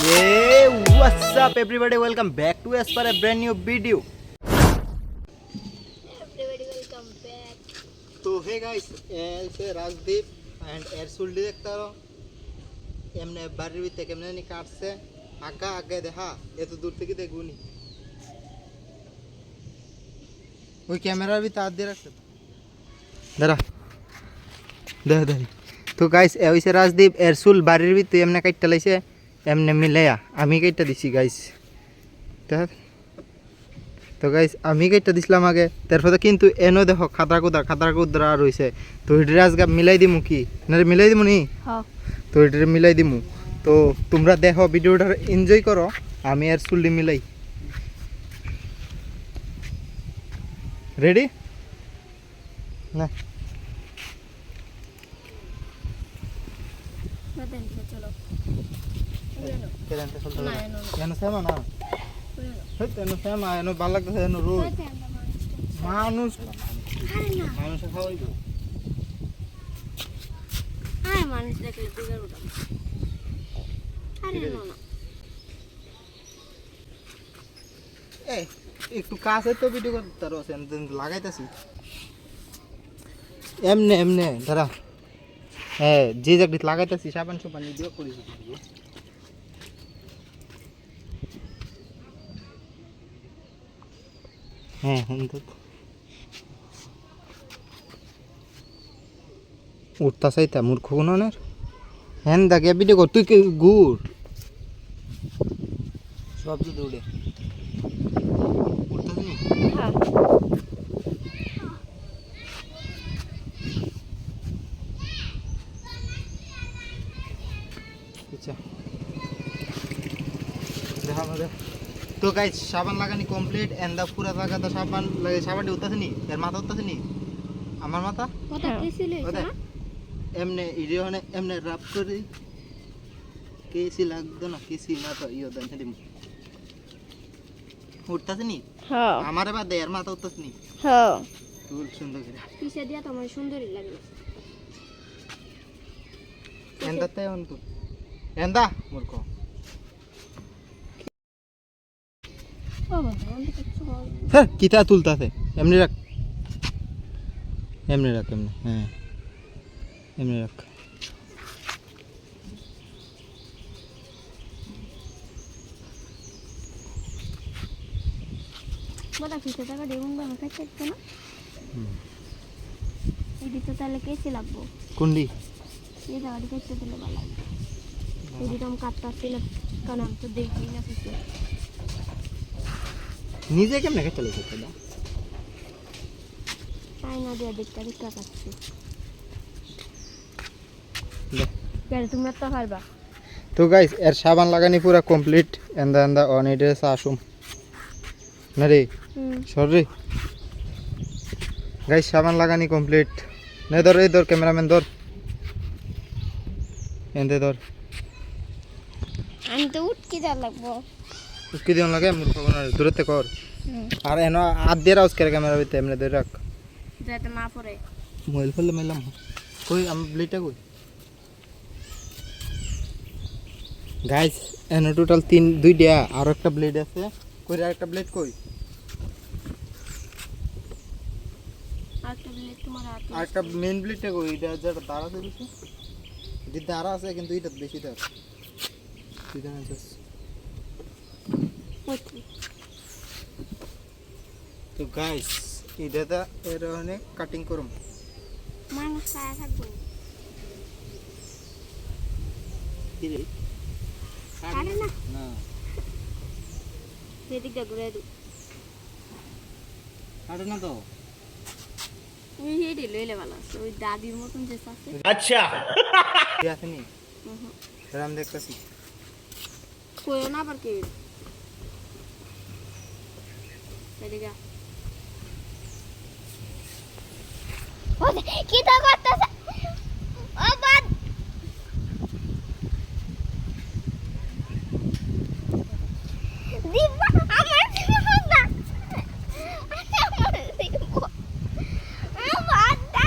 Hey, what's up everybody? Welcome back to as per a brand new video. Everybody welcome back. तो hey guys, ऐसे Rajdeep and एरसुल देखता रहो एमने बारी भी तक एमने निकाट से आगा आगे देखा ये तो दूर तक देखूनी वो कैमरा भी तार दे रखते दरा दे दे तो गाइस ऐसे राजदीप एरसुल बारी भी तो एमने कहीं टले से एमने मिले या आमी कहीं टली सी गाइस तो गाइस आमी कईटा दिसलाम आगे तारपरे किन्तु एनो देखो खातरा कुदरा रयेछे तो एटारे आजके मिलाई दिमु कि ना मिलाई दिमु नी हाँ तो एटारे मिलाई दिमु तो तोमरा देखो भिडियोटा एनजय करो आमी आर सुल्ली मिलाई रेडी ना चलो केदानते चलते ना सेमा ना এনো ফেমা এনো ভালো লাগতেছে এনো রোদ মানুষ মানুষ খাওয়াইবো আরে মানুষ দেখলে দিগার উঠাম আরে না এই একটু কাছে তো ভিডিও করতে রস এমন লাগাইতাছি এমনে এমনে দাঁড়া হ্যাঁ যে জায়গায় লাগাইতাছি সাবান সুপানি দিয়ে করিস হ্যাঁ হ্যাঁ উঠতা চাইতা মূর্খ গুণনের হ্যাঁ দাগে ভিডিও কর তুই গুড় সব তো দৌড়ে উঠতা নি হ্যাঁ আচ্ছা দেখা মজা তো গাইস সাবান লাগানি কমপ্লিট এন্ড দা পুরা জায়গাটা সাবান লাগে সাবানটি উঠতাছে নি এর মাথা উঠতাছে নি আমার মাথা কথা কি ছিল না এমনে ইরিওনে এমনে রাপ করি কেসি লাগতো না কেসি না তো ইও দেন দিম উঠতাছে নি হ্যাঁ আমারে বাদ দে এর মাথা উঠতাছে নি হ্যাঁ তুল সুন্দর করে পিছে দিয়া তোমার সুন্দরই লাগে এন্দাতে অন্তু এন্দা মূর্খ হ্যাঁ কিতা তুলতাছে এমনি রাখ এমনি হ্যাঁ এমনি রাখ বড় পিছে টাকা দেবুন বা হাতে কাটতে না এডি তো তাহলে কেসে লাগবো কুন্ডি এই দাঁড়ি কাটতে দিলে ভালো লাগবে এডি তো আমি কাটতাছি না কারণ আমি তো দেখি না কিছু নিজে কেমনে কেটে চলে যেতে দাও আয়না দিয়ে দেখতে কাটছি কেন তোমরা তো পারবা তো গাইস এর সাবান লাগানি পুরা কমপ্লিট এন্দা অন ইট ইজ আসুম না রে সরি গাইস সাবান লাগানি কমপ্লিট নে ধর এই ধর ক্যামেরাম্যান ধর এন্দে ধর আমি তো উঠকি যা লাগবো উঠকি দিন লাগে মূর্খ বানার দূরতে কর আর এনো হাত দিয়ে রাউস করে ক্যামেরা ভিতরে এমনি ধরে রাখ যাতে না পড়ে মোবাইল ফেললে মেলাম কই আমি ব্লেডটা কই গাইস এনো টোটাল 2টা আর একটা ব্লেড আছে কই আর একটা ব্লেড কই আরেকটা ব্লেড তোমার হাতে আর একটা মেইন ব্লেডটা কই এটা যেটা দাঁড়া দিছে এটা দাঁড়া আছে কিন্তু এটা বেশি দাঁড় তুই জানিস তো গাইস এটা এর অনেক কাটিং করুম মানুষ ছায়া থাকবো কি রে আরে না না সেদিকটা ঘুরে দিই আরে না তো ওই হেডি লইলে ভালো আছে ওই দাদির মতন যে আছে আচ্ছা কি আছে নি রাম দেখতাছি কইও না আবার কে এদিকে ও কি তা করতেছ ও বাদ দিবা আমার দিবা না আমার দিবা আমার দা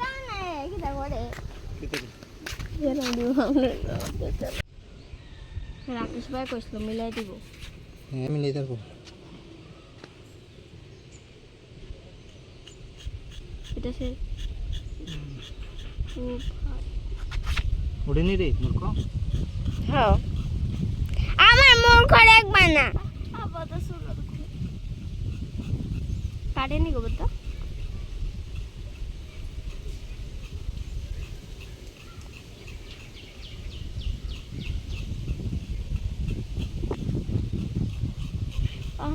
না কি তা করে কি থেকে Yan ang di mo Rakesh ভাই কইছিল মিলাই দিব। হ্যাঁ মিলাই দেবো। এটা সে খুব উড়েনি রে মূর্খ। হ্যাঁ আমার মূর্খ একবার না আপাতত শুরু কাটেনি গো বড়দা।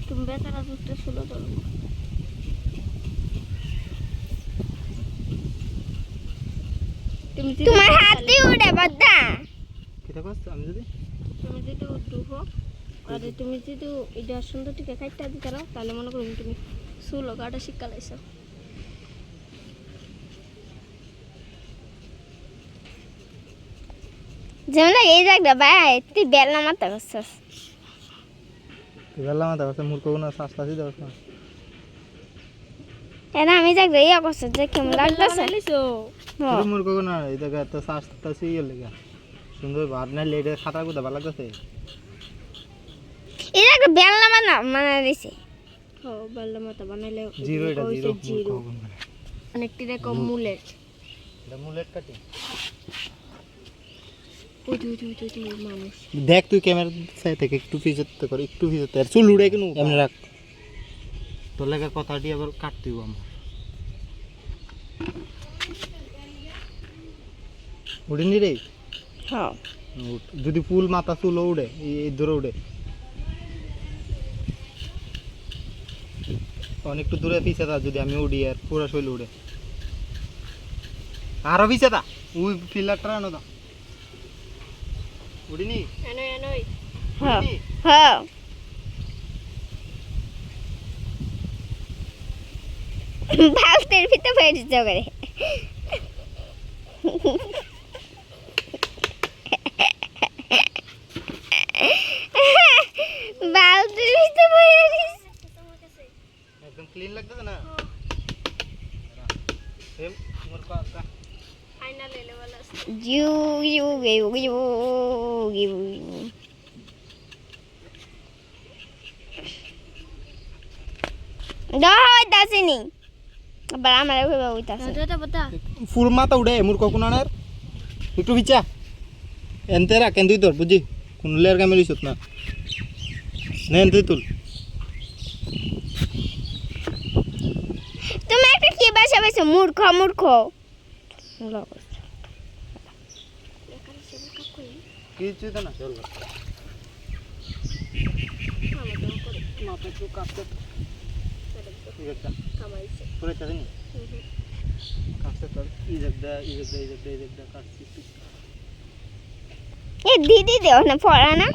তুমি বেচারা দুধটা শুলো ধরো। তোমার হাতে উড়ে বদ্দা কিতা কস আমি যদি তুমি যদি উঠো আর তুমি যদি এটা সুন্দর টিকে খাইতে দিতে রাও তাহলে মনে করুন তুমি শুলো গাটা শিক্ষা লাইছো। যেমন এই জায়গা ভাই তুই বেলা মাথা করছিস তুই বললাম না তারপর মূর্খ কোনো শাস্তি দেওয়া না। এরা আমি জায়গা ইয়া করছি যে কেমন লাগতেছে তুই মূর্খ কোনো এই জায়গা তো শাস্তি ইয়ে লেগে সুন্দর ভাত না লেটে খাতা কোথা ভালো লাগতেছে। এই জায়গা বেলা মাথা মানে দিছে ও বাল্লা মাথা বানাইলে জিরো এটা জিরো জিরো অনেকটি রকম মুলেট। এটা মুলেট কাটি ওই মানুষ দেখ তুই ক্যামেরা সাইড থেকে একটু ফিজতে কর একটু ফিজতে আর চুল উড়ে কেন এমনি রাখ তোর লেগে কথাটি আবার কাটতে হইব আমার উড়েনি রে। হ্যাঁ যদি ফুল মাথা চুলও উড়ে এই দূরে উড়ে অনেকটু দূরে পিছে দা যদি আমি উড়ি আর পুরো শৈল উড়ে আরো পিছে দা ওই পিলারটা আনো দা উড়িনি এনই হ্যাঁ হ্যাঁ ভালতের ভিতরে পড়ে যাবে বালতির ভিতরে পড়ে গেছে একদম ক্লিন লাগতেছে না এম মোর পাকা আয়না লেলে वाला ইউ ইউ ইউ ইউ ইউ দাসিনি আবার আমার ওইভাবে হইতাছে এটা বতা ফুল মাথা উড়ে মোর ককুনার একটু পিছা এনতে রাখ কেন তুই তোর বুঝি কোন লেয়ার কামে লিছত না নেন তুই তুল তুমি একটা কি ভাষা বলছো মূর্খ মূর্খ কিছু তো না চল মাথা একটু কাটতে ঠিক আছে কামাইছে পুরো চাই নি কাটতে তোর ইজেকদা কাটছি এ দিদি দেও না পড়া না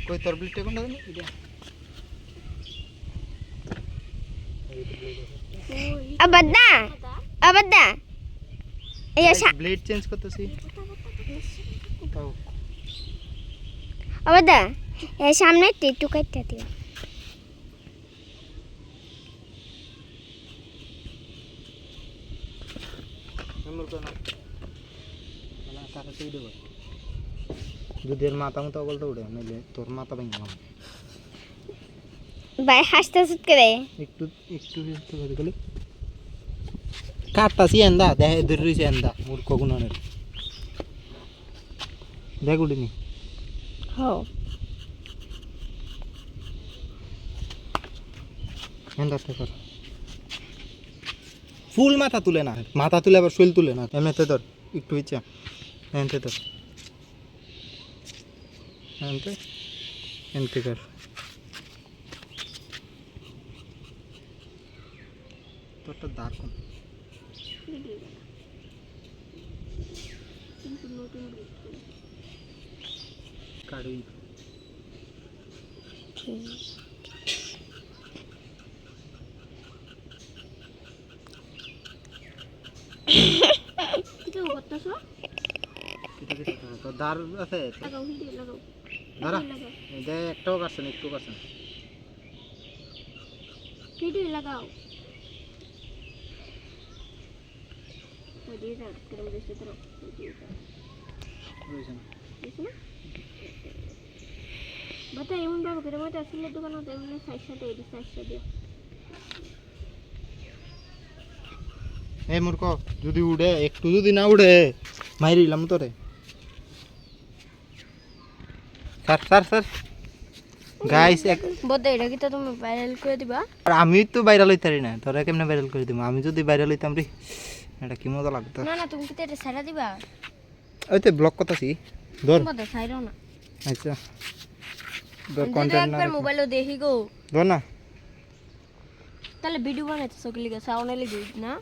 কই তোর ব্লিডটা কোনটা জানি এটা আবাদা আবাদা এই ব্লেড চেঞ্জ করতেছি তাও আবাদা এই সামনে একটু কাটতে দিও নম্বর কোন না কাটাতেই দেব যদি এর মাথা মতো বলতে উড়ে নাইলে তোর মাথা ভেঙে যাবে ভাই হাসতে করে একটু একটু একটু করে গেলে কাটতাছি এন্দা দেখ ধরে রইছে এন্দা মূর্খ গুণনের দেখ উড়িনি হো এন্দা কর ফুল মাথা তুলে না মাথা তুলে আবার শৈল তুলে না এমনিতে তোর একটু ইচ্ছা এমনিতে তোর এমনিতে এমনিতে কর তোরটা দাঁড় কোন কিন্তু নতুন কাড়ি এটা করতেছো কিটা কিটা তো দাঁড় আছে লাগাও ভিডিও লাগাও দাঁড়া দে একটাও কাটছেন একটু কাটছেন ভিডিও লাগাও ওই দিয়ে দাও করে দিতে দাও রয়েছে না দেখো না বাতা এমন ভাবে করে মতো আসলে দোকানে তো এমন সাইজটা এই সাইজটা দিও এই মূর্খ যদি উড়ে একটু যদি না উড়ে মাইরিলাম তোরে স্যার গাইস এক বদে এটা কি তো তুমি ভাইরাল করে দিবা আর আমি তো ভাইরাল হইতারি না তোরা কেমনে ভাইরাল করে দিব আমি যদি ভাইরাল হইতাম রে এটা কি মজা লাগতো না না তুমি কি তো এটা ছাড়া দিবা ওই তো ব্লক করতেছি ধর বদে ছাইরো না আচ্ছা ধর যদি কন্টেন্ট না একবার মোবাইলে দেখি গো ধর না তাহলে ভিডিও বানাইতেছো কি লিগা সাউন্ডে লিগা না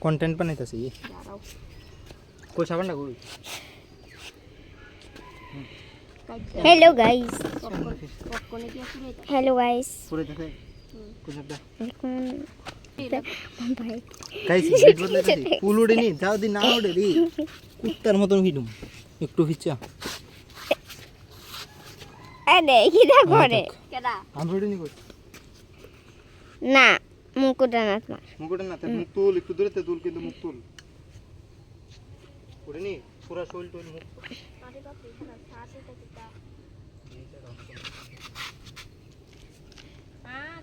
কন্টেন্ট বানাইতাছি দাঁড়াও কই সাবান না কই হ্যালো গাইস পপকর্নে কি আছে এটা হ্যালো গাইস পুরো দেখে কোন শব্দ এখন ভাই গাইস ভিডিও বদলাইতাছি ফুল উড়ে নি যাও দি না উড়ে রে কুত্তার মতন ভিডুম একটু হিচ্ছা আরে কি দা করে কেডা আমি উড়ে নি কই না মুকুটা না তোমার মুকুট না তার মুখ তুল একটু দূরে তুল কিন্তু মুখ তুল উড়ে নি পুরো শরীর তুল মুখ আরে বাপ রে না সাথে তো কিটা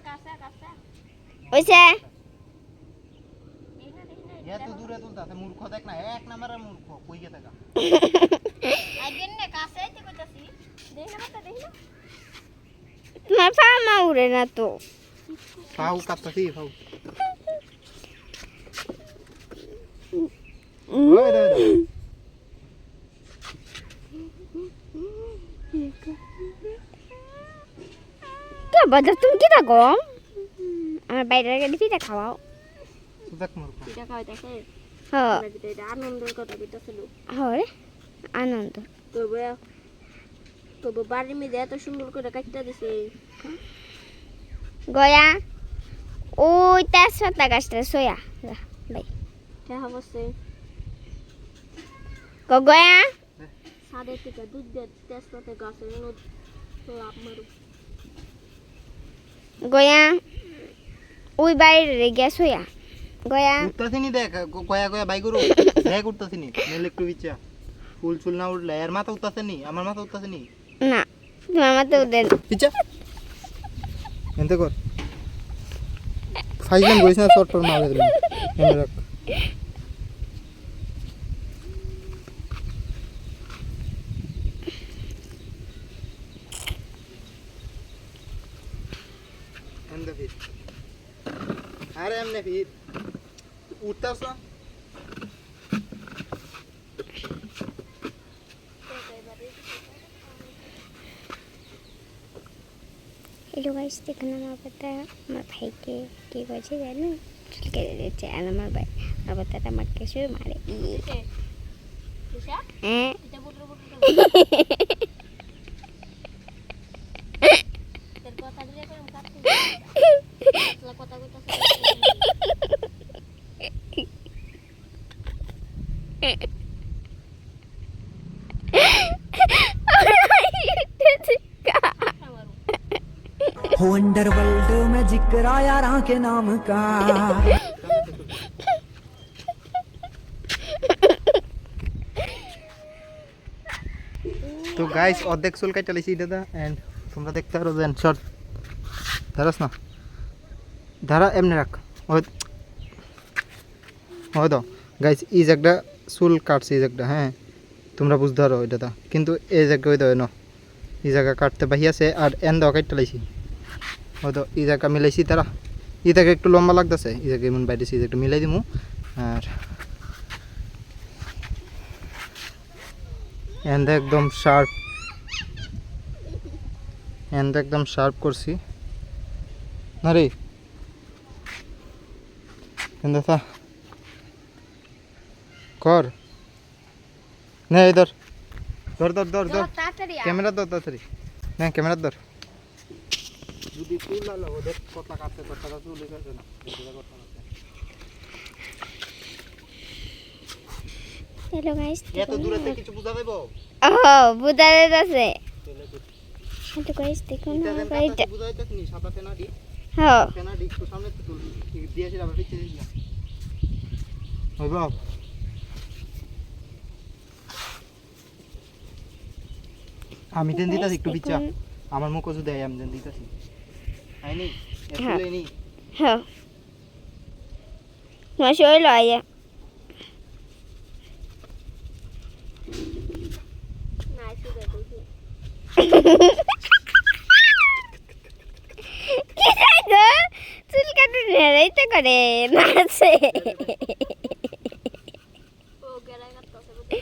কাঁচা কাঁচা ওইছে এত দূরে তুলতাছে মূর্খ দেখ না এক নাম্বারের মূর্খ কই গে থাকা আইবেন না কাছে আইতে কইতাছি দেখ না বাতা দেখ না তোমার ফার্মা উড়ে না তো পাউ কাটতাছি পাউ ওই দে তো বাজার তুমি কি থাকো আমার বাইরে গেলে পিঠা খাওয়াও দেখ মূর্খ পিঠা খাওয়াই দেখে হ্যাঁ এটা আনন্দের কথা কইতাছিল হয় আনন্দ তবে বাড়ির মেয়ে এত সুন্দর করে কাটতে দিছে গয়া ওই তেজপাতা গাছটা সোয়া ভাই দেখা বসছে গয়া সাদে থেকে দুধ দিয়ে তেজপাতা গাছের লাভ মারু গয়া ওই বাইরে গিয়া সোয়া গয়া উঠতাছি নি দেখ কয়া কয়া বাই করু দেখ উঠতাছি নি মেলে একটু বিচ্ছা ফুল চুল না উঠলে এর মাথা উঠতাছে নি আমার মাথা উঠতাছে নি না তোমার মাথা উঠেন বিচ্ছা এনতে কর ফাইজান বইছ না শর্ট ফর্ম মারে দিলাম এনে রাখ এন্ড ফিট আরে এমনে ফিট উঠতাছ না হ্যালো গাইস দেখুন আমার বাতা আমার ভাইকে কি করছে জানো চুলকে দিচ্ছে আর আমার ভাই আমার বাতাটা আমাকে শুরু মারে হ্যাঁ এটা বুটর কথা দিলে কেমন কাটতে কথা কইতাছে हो अंडरवर्ल्ड में जिक्र आया राह के नाम का তো গাইস অর্ধেক চুল কাটা লাইছি দাদা এন্ড তোমরা দেখতে পারো দেন শর্ট ধরস না ধরা এমনি রাখ হয় তো গাইস এই জায়গাটা চুল কাটছে এই জায়গাটা হ্যাঁ তোমরা বুঝতে পারো এটা কিন্তু এই জায়গা হইতে হয় না এই জায়গা কাটতে বাহি আছে আর এন দাও কাটতে লাইছি হয়তো এই জায়গা মিলাইছি তারা এই জায়গা একটু লম্বা লাগতেছে এই জায়গা এমন বাইরেছি এই জায়গাটা মিলাই দিমু আর এন্ড একদম শার্প এন্ড একদম শার্প করছি না রে দেখা কর না ধর ধর ধর ধর ধর তাড়াতাড়ি ক্যামেরা ধর তাড়াতাড়ি না ক্যামেরা ধর যদি চুল লালো ওদের কথা কাটতে কথা চুল লেগে না হ্যালো গাইস এত দূরে থেকে কিছু বুঝা দেব ও বুঝা যাচ্ছে হ্যালো গাইস দেখুন আমার বাড়িটা বুঝা যাচ্ছে নি সাদা ফেনাডি হ্যাঁ ফেনাডি একটু সামনে তো তুল দিয়েছি আবার পিছে দিয়ে ওই বাপ আমি দেন দিতাছি একটু পিছা আমার মুখ যদি দেয় আমি দিতেছি আইনি হ্যাঁ। এসলেনি হ্যাঁ তোমার শরীর আয়া না শুধু দেখি কি তাই গো চুল কাটে নেড়াইতে করে নাচে ও গেলাই করতেছে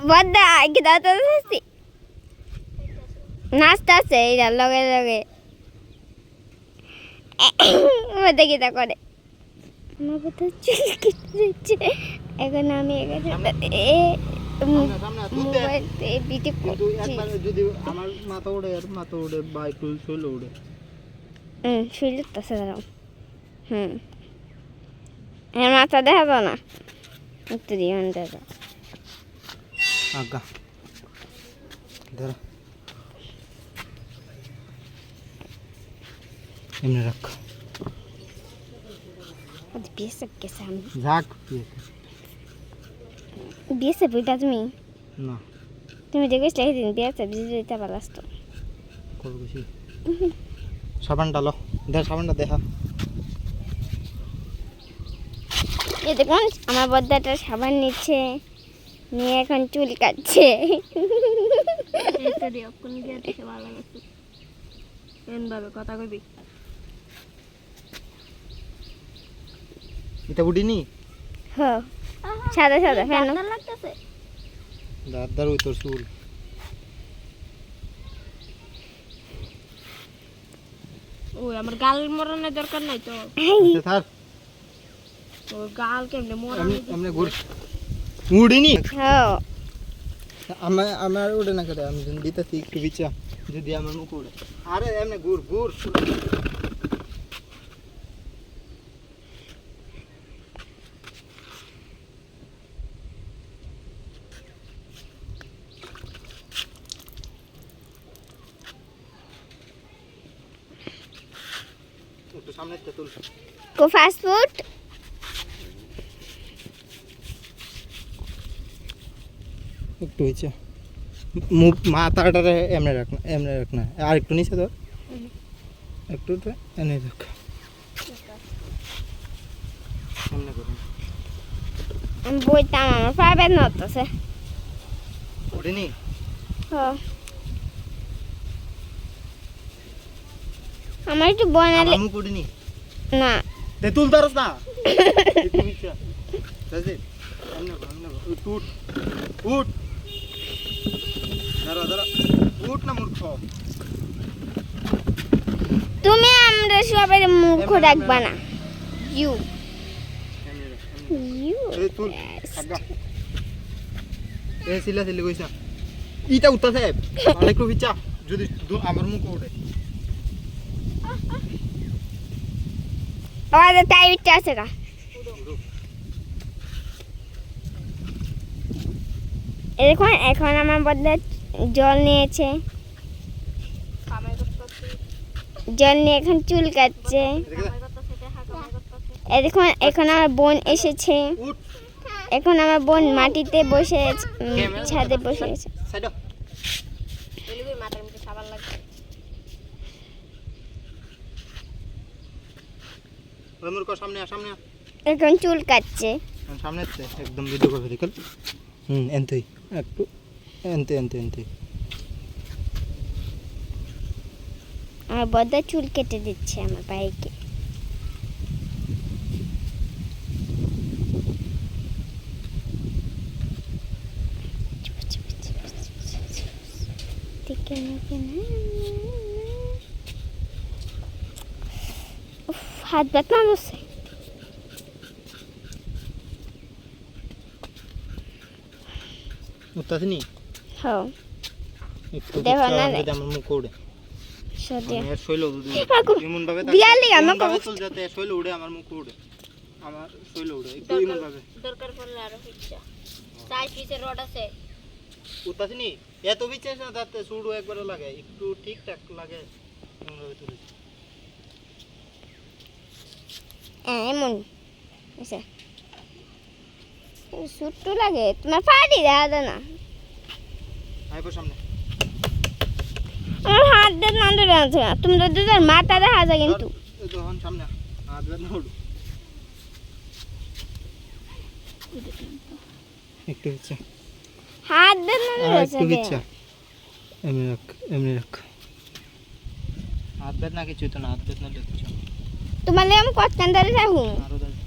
বদ্দা কি দাঁত আছে নাচতেছে এইটা লগে লগে দেখি তা করে আমার কথা চুল কেটে দিচ্ছে এখন আমি এখানে সামনে দুধ দে মোবাইল ভিডিও কিন্তু করছি একবার যদি আমার মাথা উড়ে আর মাথা উড়ে বা একটু শৈল উড়ে শরীর তাছে দাঁড়াও আমার মাথা দেখা দাও না একটু দিয়ে দাও আজ্ঞা ধর এমনি রাখ বিয়ে গেছে আমি ঝাক বিয়ে বইটা তুমি না তুমি দেখেছ একদিন বিয়ে বিজয়টা পালাস্ত করবো বেশি সাবানটা লো দেখ সাবানটা দেখা এই দেখুন আমার বদ্দাটা সাবান নিচ্ছে নিয়ে এখন চুল কাটছে এটা দিয়ে কোন গিয়া দেখে ভালো লাগছে কেন ভাবে কথা কইবি এটা উঠিনি হ্যাঁ সাদা সাদা কেন সুন্দর লাগতেছে দাদার ওই তোর চুল ওই আমার গাল মরানোর দরকার নাই তো আচ্ছা, থাক ওই গাল কেমনে মরানো এমনি ঘুর উড়িনি হ্যাঁ আমার উড়ে না কেটে আমি দিতেছি একটু বিচা যদি আমার মুখ উড়ে আরে এমনি ঘুর ঘুর একটু সামনে তুল কো ফাস্ট ফুড একটু হয়েছে মুখ মাথাটা এমনি রাখ না আর একটু নিচে তো একটু এনে রাখ সামনে করুন বইতাম আমার প্রাইভেট নড়তেছে উঠিনি হ্যাঁ আমার একটু বনালে মুখ উঠিনি না তে তুল তারস না একটু নিচে দাদে এমনি উঠ উঠ দাঁড়া উঠ না মূর্খ তুমি আমরা সবাই মুখ রাখবা না ইউ এমনি রাখ, ইউ এই তুল আগা এ সিলা সিলি কইছা ইটা উত্তা সাহেব আরেকটু বিচা যদি আমার মুখ উঠে আমাদের তাই ইচ্ছা আছে না এখন এখন আমার বদলে জল নিয়েছে কামাই করতেছে জল নিয়ে এখন চুল কাটছে কামাই করতেছে দেখা কামাই করতেছে এই দেখুন এখন আমার বোন এসেছে উঠ এখন আমার বোন মাটিতে বসে ছাদে বসে আছে সাইড এলিগুই মাথার মধ্যে সাবান লাগবে ওই মূর্খ সামনে সামনে এখন চুল কাটছে সামনে একদম ভিডিও করবে দেখল এনতেই একটু এনতে আমার বদ্দা চুল কেটে দিচ্ছে আমার ভাইকে হাত ব্যথা হচ্ছে উত্তাসনি হ্যাঁ একটু দেখো না আমার রে। মুখ উড়ে সদিয়া এর শৈল যদি কাকু, এমন ভাবে বিয়ালি আমার ভাবে কাকু। চল যাতে শৈল উড়ে আমার মুখ উড়ে আমার শৈল উড়ে একটু এমন ভাবে দরকার পড়লে আরো ইচ্ছা চাই পিছে রড আছে উত্তাসনি এত বিচে না যাতে সুড়ো একবারে লাগে একটু ঠিকঠাক লাগে এমন ভাবে তুলেছি এমন আচ্ছা সুট্টু লাগে তোমার ফাড়ি দেখা দাও না আইবো সামনে আমার হাত দিয়ে না ধরে আছে তোমরা দুজন মাথা দেখা যায় কিন্তু তখন সামনে হাত বের না উঠো একটু ইচ্ছা হাত দিয়ে না ধরে আছে একটু ইচ্ছা এমনি রাখ হাত বের না কিছু তো না হাত বের না দেখছো তোমার লাগে আমি কতক্ষণ ধরে থাকবো আরো দাও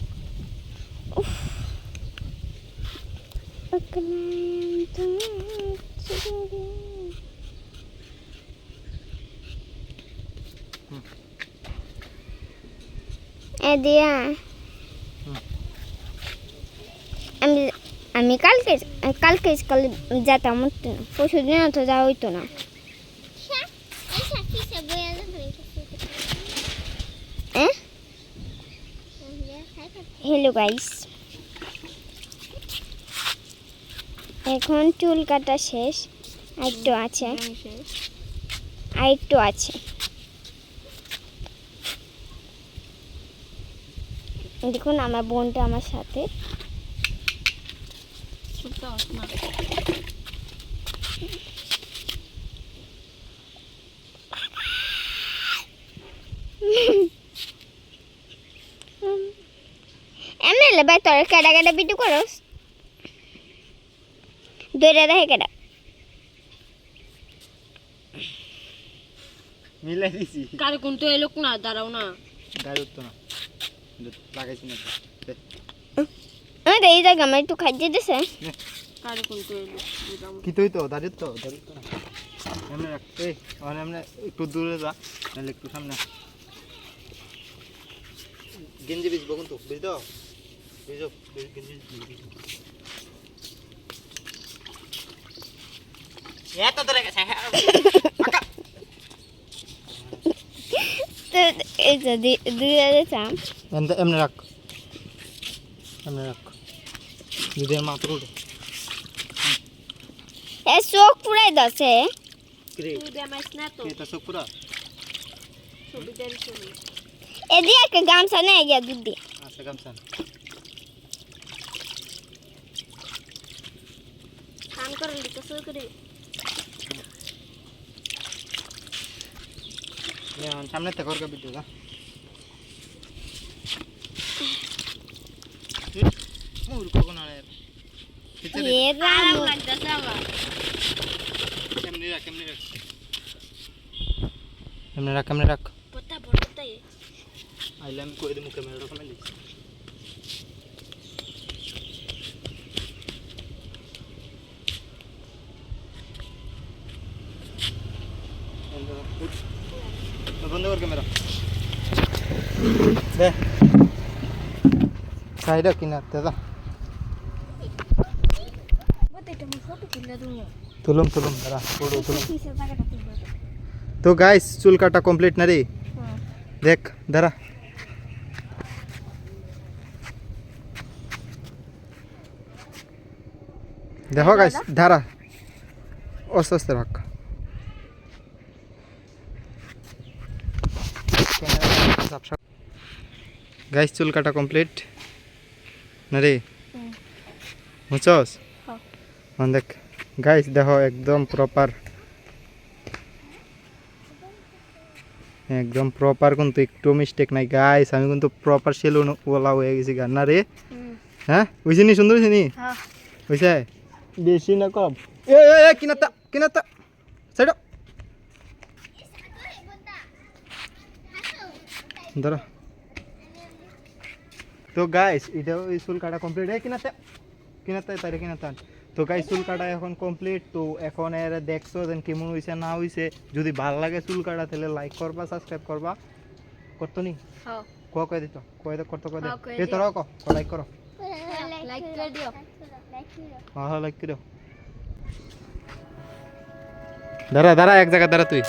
দিয়া আমি কালকে স্কুল যেতাম পরশু দিন তো যাওয়া হইতো না হ্যালো গাইস এখন চুল কাটা শেষ আরেকটু আছে আরেকটু আছে দেখুন আমার বোনটা আমার সাথে এমনি লেবে তোর কেডা কেডা ভিডিও করস দৌড়ে দেখে কেডা মিলাই দিছি কার কোন তো এলোক না দাঁড়াও না গাড়ি উঠতো না লাগাইছি না এই জায়গা আমার একটু খাইয়ে দিছে কার কোন তো এলোক কি তুই তো দাঁড়িয়ে তো না এমনি রাখ এই এমনি একটু দূরে যা নাহলে একটু সামনে গেঞ্জি বেচবো কিন্তু বুঝতো বুঝো গেঞ্জি এত ধরে গেছে এই যে দুই চাম এমনি রাখ যদি মাত্র উঠে এ চোখ পুরাই দছে কিরে তুই দেমাইস না তো এটা সব পুরা ছবি দেন ছবি এদি একটা গামছা নিয়ে গিয়া দুধ দিয়ে আচ্ছা গামছান কান করে লিখা শুরু করে সামনে থেকে করবে ভিডিও না মুর কখন আরে এ রাম লাগতাছে আবার কেমনে রাখ পতা পড়তাই আইলাম কই দিমু ক্যামেরাটা কমে দিছি বন্ধ কর ক্যামেরা দে সাইডা কিনার দাদা এটা মো ফটো তুলে দুমু তুলুম দাদা ফটো তুলুম কিসে জায়গাটা তুলবা তো গাইস চুল কাটা কমপ্লিট না রে হ্যাঁ দেখ দাঁড়া দেখো গাইস দাঁড়া আস্তে আস্তে রাখ গাইস চুল কাটা কমপ্লিট না রে বুঝছস হ্যাঁ দেখ গাইস দেখো একদম প্রপার কিন্তু একটু মিস্টেক নাই গাইস আমি কিন্তু প্রপার সেলুন ওলা হয়ে গেছি গান না রে হ্যাঁ বুঝছি নি সুন্দর নি হ্যাঁ বুঝছে বেশি না কম এ কিনাতা সাইড ধরো তো গাইস এটা ওই চুল কাটা কমপ্লিট কিনাতা তো গাইস চুল কাটা এখন কমপ্লিট তো এখন এর দেখছো যেন কেমন হইছে না হইছে যদি ভালো লাগে চুল কাটা তাহলে লাইক করবা সাবস্ক্রাইব করবা করতো নি হ্যাঁ কয় দিত করতে কয় দে হ্যাঁ, কয়ে এ দিও। তোরা লাইক করো লাইক করে দিও হ্যাঁ লাইক করো দাঁড়া এক জায়গা দাঁড়া তুই